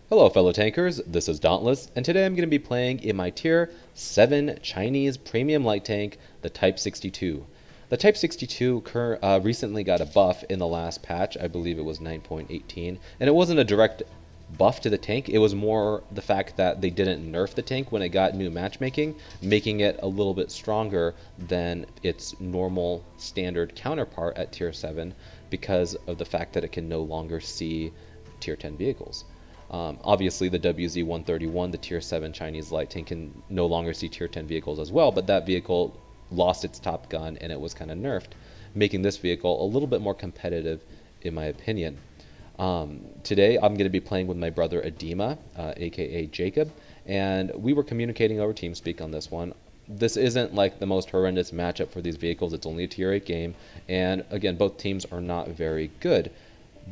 Hello fellow tankers, this is Dauntless, and today I'm going to be playing in my Tier 7 Chinese Premium Light Tank, the Type 62. The Type 62 recently got a buff in the last patch, I believe it was 9.18, and it wasn't a direct buff to the tank, it was more the fact that they didn't nerf the tank when it got new matchmaking, making it a little bit stronger than its normal standard counterpart at Tier 7 because of the fact that it can no longer see Tier 10 vehicles. Obviously, the WZ-131, the Tier 7 Chinese light tank, can no longer see Tier 10 vehicles as well, but that vehicle lost its top gun and it was kind of nerfed, making this vehicle a little bit more competitive in my opinion. Today, I'm going to be playing with my brother Adema, aka Jacob, and we were communicating over TeamSpeak on this one. This isn't like the most horrendous matchup for these vehicles, it's only a Tier 8 game, and again, both teams are not very good.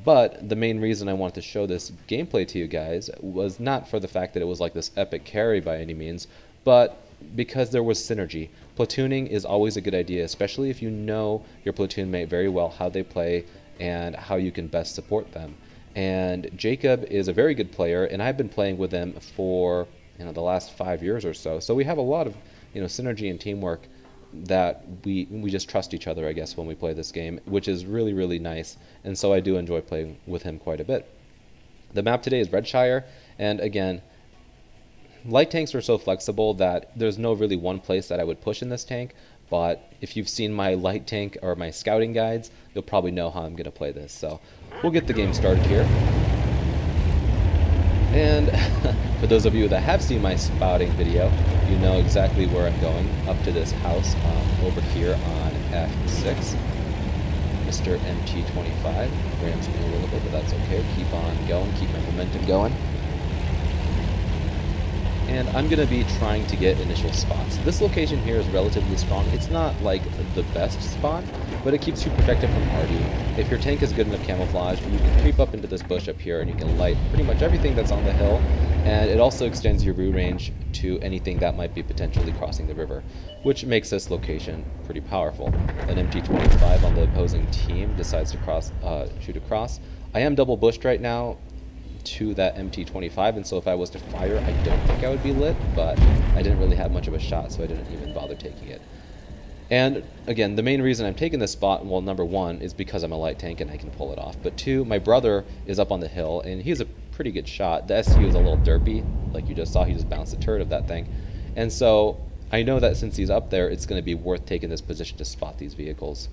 But the main reason I wanted to show this gameplay to you guys was not for the fact that it was like this epic carry by any means, but because there was synergy. Platooning is always a good idea, especially if you know your platoon mate very well, how they play, and how you can best support them. And Jacob is a very good player, and I've been playing with him for the last 5 years or so. So we have a lot of synergy and teamwork that we just trust each other, I guess, when we play this game, which is really, really nice, and so I do enjoy playing with him quite a bit. The map today is Redshire, and again, light tanks are so flexible that there's no really one place that I would push in this tank, but if you've seen my light tank or my scouting guides, you'll probably know how I'm going to play this. So we'll get the game started here. And for those of you that have seen my spouting video, you know exactly where I'm going, up to this house over here on F6. Mr. MT25 rams me a little bit, but that's okay. Keep on going, keep my momentum going. And I'm going to be trying to get initial spots. This location here is relatively strong. It's not like the best spot, but it keeps you protected from RD. If your tank is good enough camouflage, you can creep up into this bush up here and you can light pretty much everything that's on the hill, and it also extends your view range to anything that might be potentially crossing the river, which makes this location pretty powerful. An MT25 on the opposing team decides to shoot across. I am double bushed right now to that MT25, and so if I was to fire, I don't think I would be lit, but I didn't really have much of a shot, so I didn't even bother taking it. And again, the main reason I'm taking this spot, well, number one, is because I'm a light tank and I can pull it off, but two, my brother is up on the hill, and he's a pretty good shot. The SU is a little derpy, like you just saw, he just bounced the turret of that thing, and so I know that since he's up there, it's going to be worth taking this position to spot these vehicles.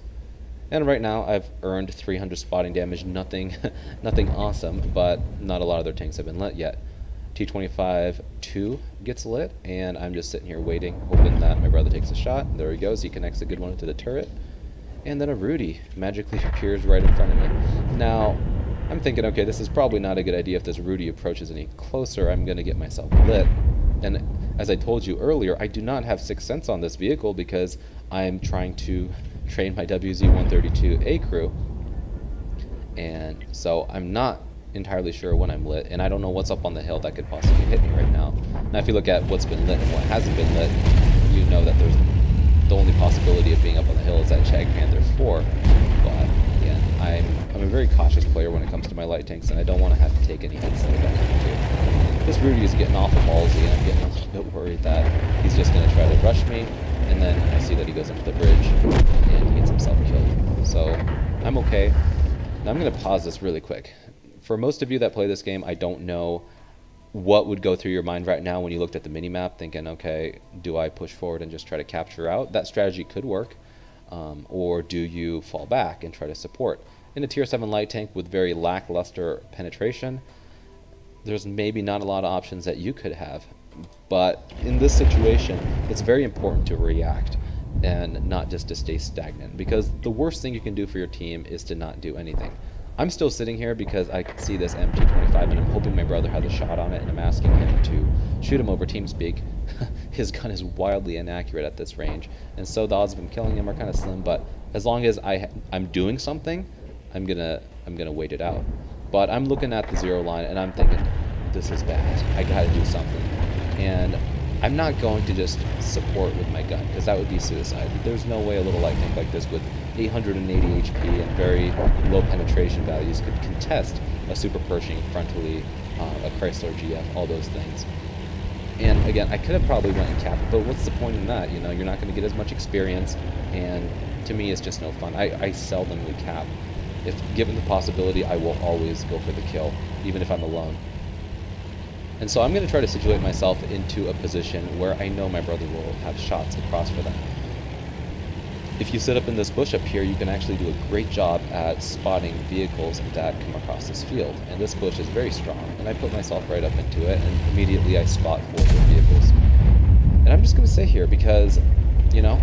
And right now, I've earned 300 spotting damage, nothing awesome, but not a lot of their tanks have been lit yet. T25-2 gets lit, and I'm just sitting here waiting, hoping that my brother takes a shot. There he goes, he connects a good one to the turret. And then a Rudy magically appears right in front of me. Now, I'm thinking, okay, this is probably not a good idea. If this Rudy approaches any closer, I'm going to get myself lit. And as I told you earlier, I do not have Sixth Sense on this vehicle because I'm trying to train my WZ-132A crew, and so I'm not entirely sure when I'm lit, and I don't know what's up on the hill that could possibly hit me right now. Now if you look at what's been lit and what hasn't been lit, you know that there's the only possibility of being up on the hill is that Jag Panther 4, but again, I'm a very cautious player when it comes to my light tanks, and I don't want to have to take any hits that I don't have to. This Rudy is getting awful ballsy, and I'm getting a little bit worried that he's just going to try to rush me, and then I see that he goes into the bridge and he gets himself killed. So I'm okay. Now I'm going to pause this really quick. For most of you that play this game, I don't know what would go through your mind right now when you looked at the minimap thinking, okay, do I push forward and just try to capture out? That strategy could work. Or do you fall back and try to support? In a Tier 7 light tank with very lackluster penetration, there's maybe not a lot of options that you could have. But in this situation, it's very important to react and not just to stay stagnant, because the worst thing you can do for your team is to not do anything. I'm still sitting here because I can see this MT25 and I'm hoping my brother has a shot on it, and I'm asking him to shoot him over TeamSpeak. His gun is wildly inaccurate at this range, and so the odds of him killing him are kind of slim, but as long as I'm doing something, I'm gonna wait it out. But I'm looking at the zero line and I'm thinking, this is bad, I gotta do something. And I'm not going to just support with my gun, because that would be suicide. There's no way a little light tank like this with 880 HP and very low penetration values could contest a super Pershing frontally a Chrysler GF, all those things. And again, I could have probably went and capped, but what's the point in that? You know, you're not going to get as much experience, and to me, it's just no fun. I seldomly cap. If given the possibility, I will always go for the kill, even if I'm alone. And so I'm going to try to situate myself into a position where I know my brother will have shots across for them. If you sit up in this bush up here, you can actually do a great job at spotting vehicles that come across this field. And this bush is very strong, and I put myself right up into it, and immediately I spot 4 vehicles. And I'm just going to sit here because, you know,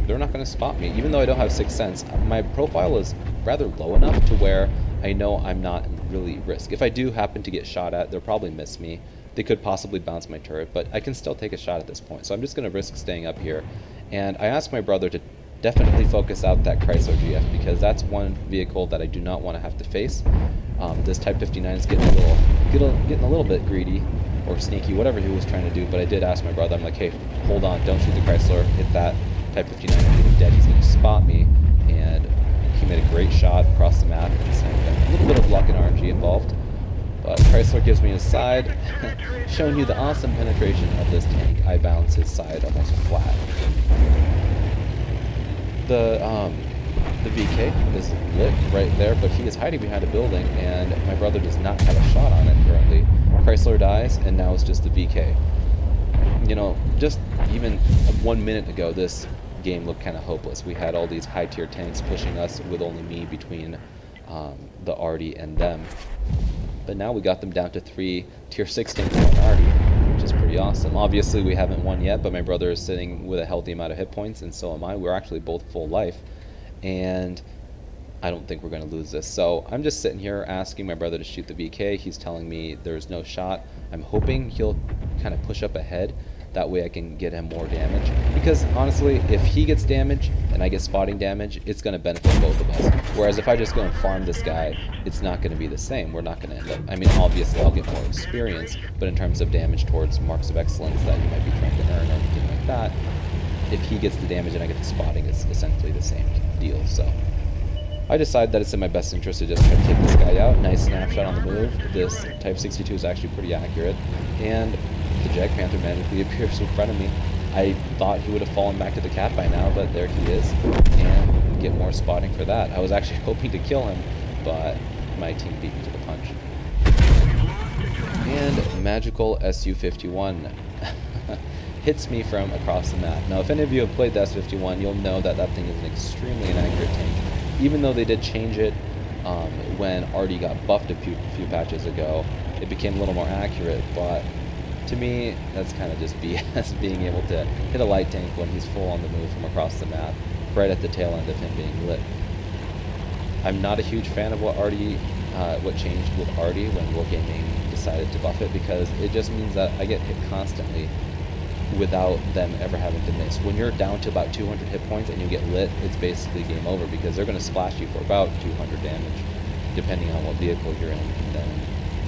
they're not going to spot me. Even though I don't have 6th sense, my profile is rather low enough to where I know I'm not really at risk. If I do happen to get shot at, they'll probably miss me. They could possibly bounce my turret, but I can still take a shot at this point. So I'm just going to risk staying up here. And I asked my brother to definitely focus out that Chrysler GF, because that's one vehicle that I do not want to have to face. This Type 59 is getting a little bit greedy or sneaky, whatever he was trying to do. But I did ask my brother, I'm like, hey, hold on, don't shoot the Chrysler, hit that Type 59, I'm getting dead, he's going to spot me. And he made a great shot across the map, and a little bit of luck and RNG involved. But Chrysler gives me his side, showing you the awesome penetration of this tank. I bounce his side almost flat. The VK is lit right there, but he is hiding behind a building, and my brother does not have a shot on it currently. Chrysler dies, and now it's just the VK. You know, just even 1 minute ago, this game looked kind of hopeless. We had all these high-tier tanks pushing us with only me between the Arty and them. But now we got them down to 3 tier 6 tanks on Arty, which is pretty awesome. Obviously, we haven't won yet, but my brother is sitting with a healthy amount of hit points, and so am I. We're actually both full life, and I don't think we're going to lose this. So I'm just sitting here asking my brother to shoot the VK. He's telling me there's no shot. I'm hoping he'll kind of push up ahead. That way I can get him more damage. Because honestly, if he gets damage and I get spotting damage, it's going to benefit both of us. Whereas if I just go and farm this guy, it's not going to be the same. We're not going to end up... I mean, obviously I'll get more experience, but in terms of damage towards marks of excellence that you might be trying to earn or anything like that, if he gets the damage and I get the spotting, it's essentially the same deal. So I decided that it's in my best interest to just try to take this guy out. Nice snapshot on the move. This Type 62 is actually pretty accurate. And the Jag Panther magically appears in front of me. I thought he would have fallen back to the cap by now, but there he is. And get more spotting for that. I was actually hoping to kill him, but my team beat me to the punch. And magical Su-51 hits me from across the map. Now, if any of you have played the S-51, you'll know that that thing is an extremely inaccurate tank. Even though they did change it when Arty got buffed a few patches ago, it became a little more accurate, but to me, that's kind of just BS, being able to hit a light tank when he's full on the move from across the map, right at the tail end of him being lit. I'm not a huge fan of what changed with Arty when Wargaming decided to buff it, because it just means that I get hit constantly without them ever having to miss. When you're down to about 200 hit points and you get lit, it's basically game over, because they're going to splash you for about 200 damage, depending on what vehicle you're in. And then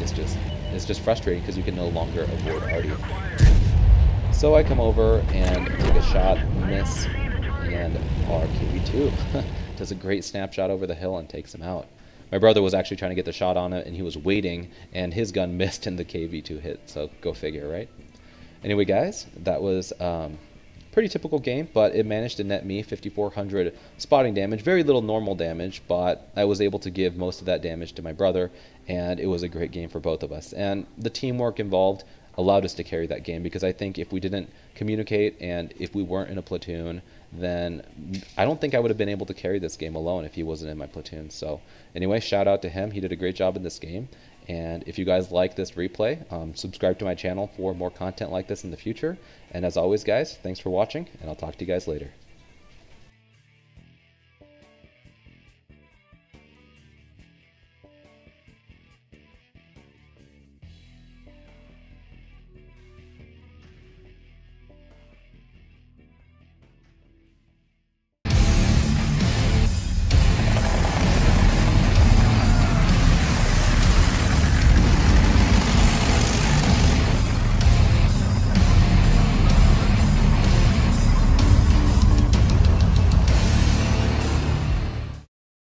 it's just frustrating because you can no longer avoid Arty. So I come over and take a shot, miss, and our KV2 does a great snapshot over the hill and takes him out. My brother was actually trying to get the shot on it, and he was waiting, and his gun missed and the KV2 hit, so go figure, right? Anyway, guys, that was pretty typical game, but it managed to net me 5,400 spotting damage. Very little normal damage, but I was able to give most of that damage to my brother, and it was a great game for both of us. And the teamwork involved allowed us to carry that game, because I think if we didn't communicate and if we weren't in a platoon, then I don't think I would have been able to carry this game alone if he wasn't in my platoon. So anyway, shout out to him. He did a great job in this game. And if you guys like this replay, subscribe to my channel for more content like this in the future. And as always, guys, thanks for watching, and I'll talk to you guys later.